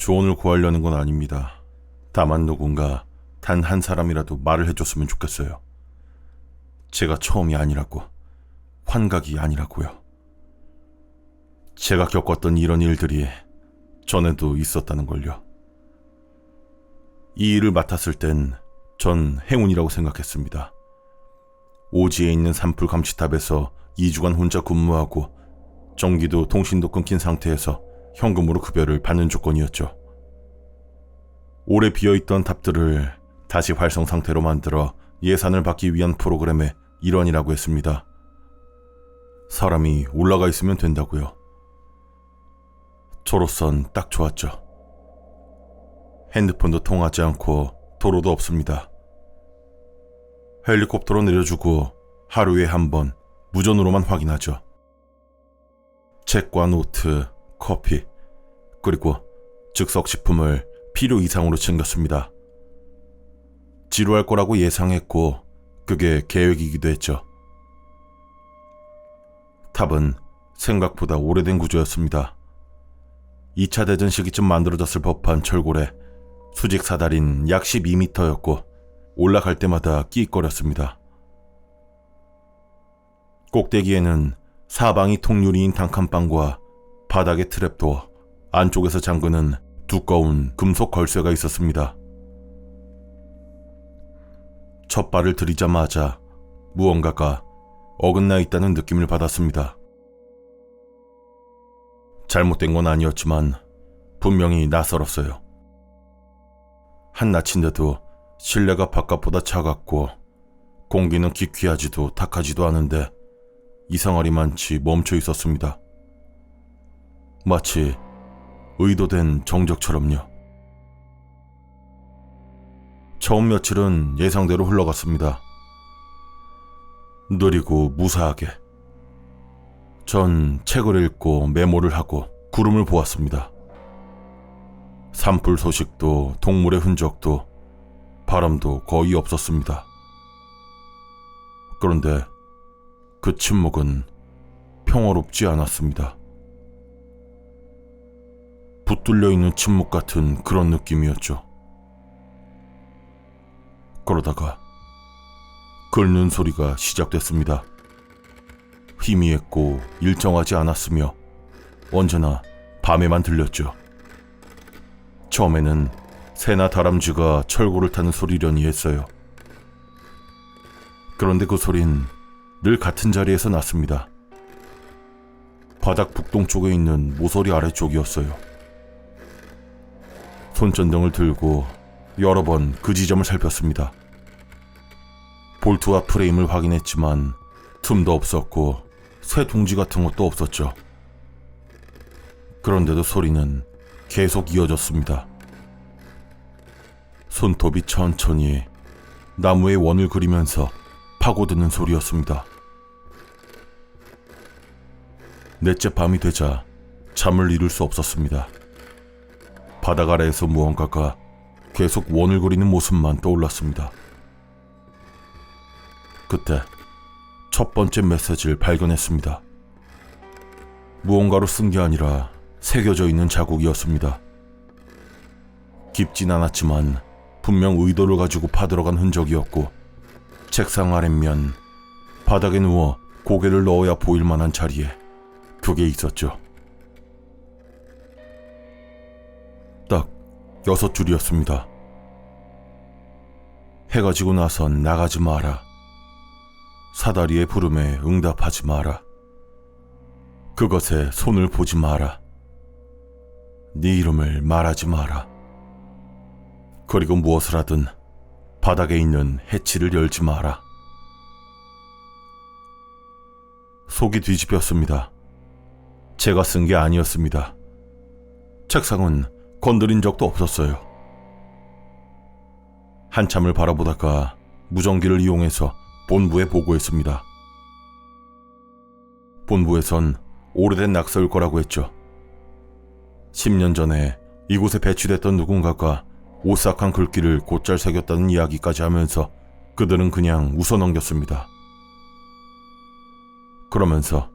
조언을 구하려는 건 아닙니다. 다만 누군가 단 한 사람이라도 말을 해줬으면 좋겠어요. 제가 처음이 아니라고, 환각이 아니라고요. 제가 겪었던 이런 일들이 전에도 있었다는 걸요. 이 일을 맡았을 땐 전 행운이라고 생각했습니다. 오지에 있는 산불 감시탑에서 2주간 혼자 근무하고 전기도 통신도 끊긴 상태에서 현금으로 급여를 받는 조건이었죠. 오래 비어있던 탑들을 다시 활성 상태로 만들어 예산을 받기 위한 프로그램의 일환이라고 했습니다. 사람이 올라가 있으면 된다고요. 저로선 딱 좋았죠. 핸드폰도 통하지 않고 도로도 없습니다. 헬리콥터로 내려주고 하루에 한 번 무전으로만 확인하죠. 책과 노트, 커피, 그리고 즉석식품을 필요 이상으로 챙겼습니다. 지루할 거라고 예상했고 그게 계획이기도 했죠. 탑은 생각보다 오래된 구조였습니다. 2차 대전 시기쯤 만들어졌을 법한 철골에 수직 사다린 약 12m였고 올라갈 때마다 끼익거렸습니다. 꼭대기에는 사방이 통유리인 단칸방과 바닥의 트랩도어, 안쪽에서 잠그는 두꺼운 금속 걸쇠가 있었습니다. 첫 발을 들이자마자 무언가가 어긋나 있다는 느낌을 받았습니다. 잘못된 건 아니었지만 분명히 낯설었어요. 한낮인데도 실내가 바깥보다 차갑고 공기는 기퀴하지도 탁하지도 않은데 이상하리만치 멈춰 있었습니다. 마치 의도된 정적처럼요. 처음 며칠은 예상대로 흘러갔습니다. 느리고 무사하게. 전 책을 읽고 메모를 하고 구름을 보았습니다. 산불 소식도 동물의 흔적도 바람도 거의 없었습니다. 그런데 그 침묵은 평화롭지 않았습니다. 붙들려 있는 침묵 같은 그런 느낌이었죠. 그러다가 긁는 소리가 시작됐습니다. 희미했고 일정하지 않았으며 언제나 밤에만 들렸죠. 처음에는 새나 다람쥐가 철골을 타는 소리려니 했어요. 그런데 그 소린 늘 같은 자리에서 났습니다. 바닥 북동쪽에 있는 모서리 아래쪽이었어요. 손전등을 들고 여러 번 그 지점을 살폈습니다. 볼트와 프레임을 확인했지만 틈도 없었고 새 둥지 같은 것도 없었죠. 그런데도 소리는 계속 이어졌습니다. 손톱이 천천히 나무의 원을 그리면서 파고드는 소리였습니다. 넷째 밤이 되자 잠을 이룰 수 없었습니다. 바닥 아래에서 무언가가 계속 원을 그리는 모습만 떠올랐습니다. 그때 첫 번째 메시지를 발견했습니다. 무언가로 쓴 게 아니라 새겨져 있는 자국이었습니다. 깊진 않았지만 분명 의도를 가지고 파들어간 흔적이었고 책상 아랫면 바닥에 누워 고개를 넣어야 보일 만한 자리에 그게 있었죠. 딱 6줄이었습니다. 해가 지고 나선 나가지 마라. 사다리의 부름에 응답하지 마라. 그것에 손을 보지 마라. 네 이름을 말하지 마라. 그리고 무엇을 하든 바닥에 있는 해치를 열지 마라. 속이 뒤집혔습니다. 제가 쓴 게 아니었습니다. 책상은 건드린 적도 없었어요. 한참을 바라보다가 무전기를 이용해서 본부에 보고했습니다. 본부에선 오래된 낙서일 거라고 했죠. 10년 전에 이곳에 배치됐던 누군가가 오싹한 글귀를 곧잘 새겼다는 이야기까지 하면서 그들은 그냥 웃어넘겼습니다. 그러면서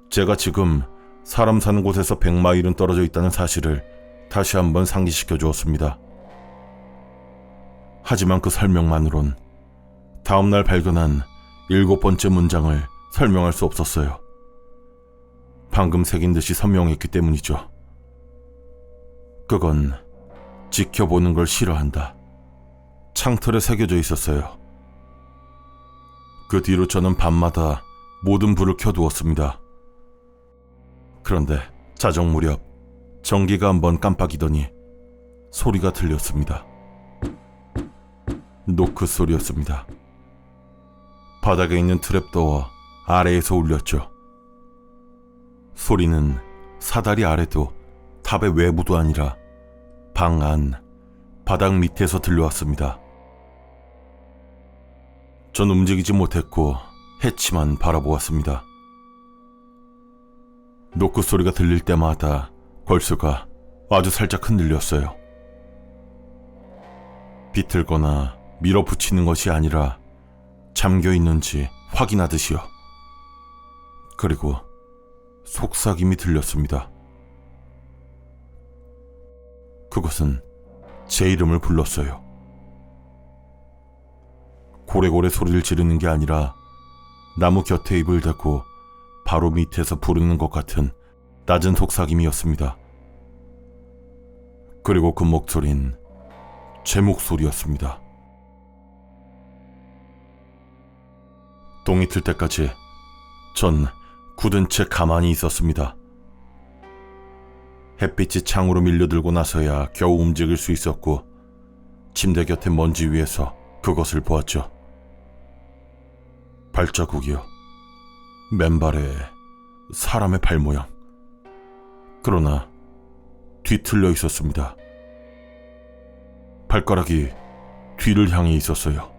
제가 지금 사람 사는 곳에서 100마일은 떨어져 있다는 사실을 다시 한번 상기시켜 주었습니다. 하지만 그 설명만으론 다음날 발견한 7번째 문장을 설명할 수 없었어요. 방금 새긴 듯이 선명했기 때문이죠. 그건 지켜보는 걸 싫어한다. 창틀에 새겨져 있었어요. 그 뒤로 저는 밤마다 모든 불을 켜두었습니다. 그런데 자정 무렵 전기가 한번 깜빡이더니 소리가 들렸습니다. 노크 소리였습니다. 바닥에 있는 트랩도어 아래에서 울렸죠. 소리는 사다리 아래도 탑의 외부도 아니라 방 안, 바닥 밑에서 들려왔습니다. 전 움직이지 못했고 해치만 바라보았습니다. 노크 소리가 들릴 때마다 걸쇠가 아주 살짝 흔들렸어요. 비틀거나 밀어붙이는 것이 아니라 잠겨 있는지 확인하듯이요. 그리고 속삭임이 들렸습니다. 그것은 제 이름을 불렀어요. 고래고래 소리를 지르는 게 아니라 나무 곁에 입을 대고 바로 밑에서 부르는 것 같은 낮은 속삭임이었습니다. 그리고 그 목소린 제 목소리였습니다. 동이 틀 때까지 전 굳은 채 가만히 있었습니다. 햇빛이 창으로 밀려들고 나서야 겨우 움직일 수 있었고 침대 곁에 먼지 위에서 그것을 보았죠. 발자국이요. 맨발에 사람의 발 모양. 그러나 뒤틀려 있었습니다. 발가락이 뒤를 향해 있었어요.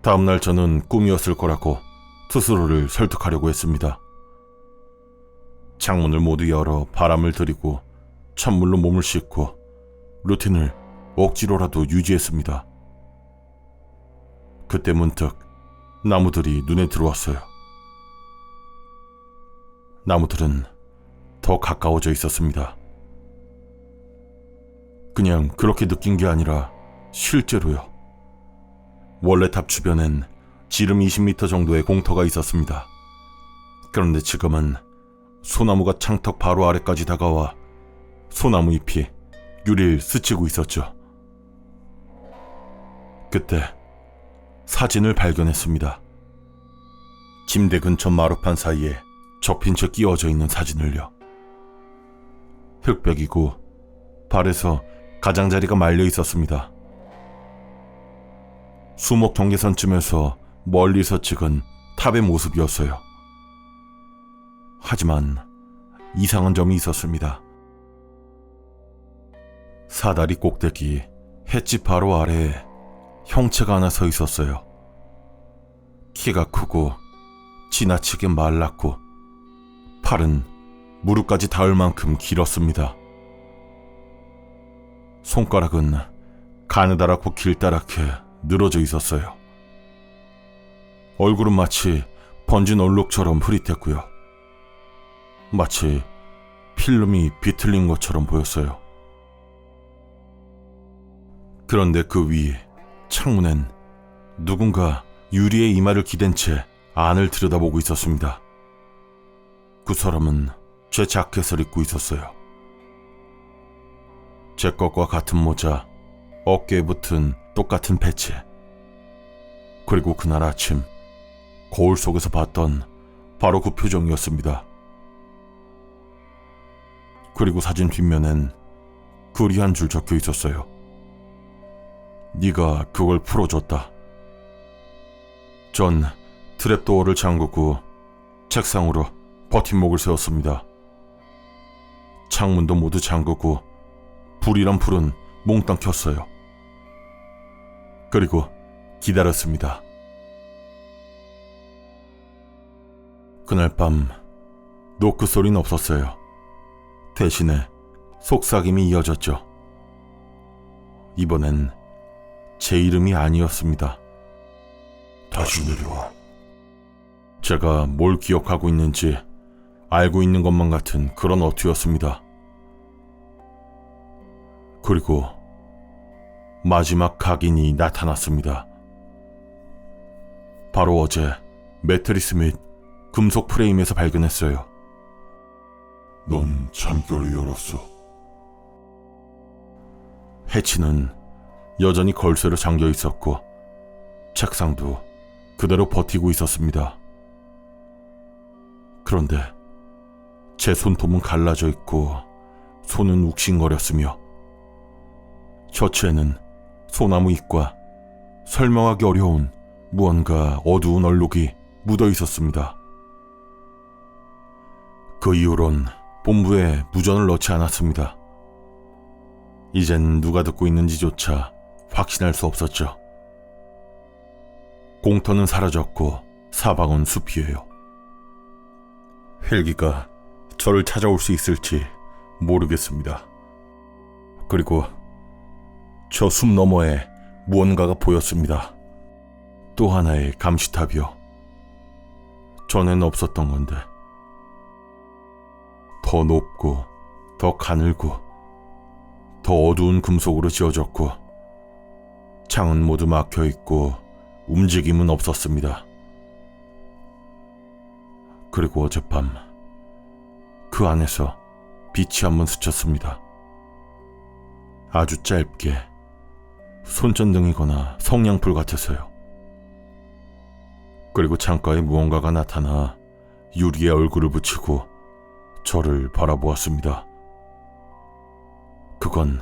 다음날 저는 꿈이었을 거라고 스스로를 설득하려고 했습니다. 창문을 모두 열어 바람을 들이고 찬물로 몸을 씻고 루틴을 억지로라도 유지했습니다. 그때 문득 나무들이 눈에 들어왔어요. 나무들은 더 가까워져 있었습니다. 그냥 그렇게 느낀 게 아니라 실제로요. 원래 탑 주변엔 지름 20m 정도의 공터가 있었습니다. 그런데 지금은 소나무가 창턱 바로 아래까지 다가와 소나무 잎이 유리를 스치고 있었죠. 그때 사진을 발견했습니다. 침대 근처 마루판 사이에 접힌 채 끼워져 있는 사진을요. 흑백이고 발에서 가장자리가 말려 있었습니다. 수목 경계선쯤에서 멀리서 찍은 탑의 모습이었어요. 하지만 이상한 점이 있었습니다. 사다리 꼭대기 햇집 바로 아래에 형체가 하나 서 있었어요. 키가 크고 지나치게 말랐고 팔은 무릎까지 닿을 만큼 길었습니다. 손가락은 가느다랗고 길다랗게 늘어져 있었어요. 얼굴은 마치 번진 얼룩처럼 흐릿했고요. 마치 필름이 비틀린 것처럼 보였어요. 그런데 그 위 창문엔 누군가 유리에 이마를 기댄 채 안을 들여다보고 있었습니다. 그 사람은 제 자켓을 입고 있었어요. 제 것과 같은 모자, 어깨에 붙은 똑같은 패치. 그리고 그날 아침 거울 속에서 봤던 바로 그 표정이었습니다. 그리고 사진 뒷면엔 글이 한 줄 적혀 있었어요. 네가 그걸 풀어줬다. 전 트랩도어를 잠그고 책상으로 버팀목을 세웠습니다. 창문도 모두 잠그고 불이란 불은 몽땅 켰어요. 그리고 기다렸습니다. 그날 밤 노크 소리는 없었어요. 대신에 속삭임이 이어졌죠. 이번엔 제 이름이 아니었습니다. 다시 내려와. 제가 뭘 기억하고 있는지 알고 있는 것만 같은 그런 어투였습니다. 그리고 마지막 각인이 나타났습니다. 바로 어제 매트리스 및 금속 프레임에서 발견했어요. 넌 잠결을 열었어. 해치는 여전히 걸쇠로 잠겨 있었고 책상도 그대로 버티고 있었습니다. 그런데 제 손톱은 갈라져 있고 손은 욱신거렸으며 셔츠에는 소나무 잎과 설명하기 어려운 무언가 어두운 얼룩이 묻어 있었습니다. 그 이후론 본부에 무전을 넣지 않았습니다. 이젠 누가 듣고 있는지조차 확신할 수 없었죠. 공터는 사라졌고 사방은 숲이에요. 헬기가 저를 찾아올 수 있을지 모르겠습니다. 그리고 저 숲 너머에 무언가가 보였습니다. 또 하나의 감시탑이요. 전에는 없었던 건데 더 높고 더 가늘고 더 어두운 금속으로 지어졌고 창은 모두 막혀있고 움직임은 없었습니다. 그리고 어젯밤 그 안에서 빛이 한번 스쳤습니다. 아주 짧게 손전등이거나 성냥불 같아서요. 그리고 창가에 무언가가 나타나 유리에 얼굴을 붙이고 저를 바라보았습니다. 그건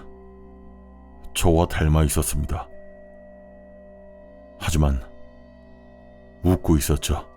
저와 닮아 있었습니다. 하지만 웃고 있었죠.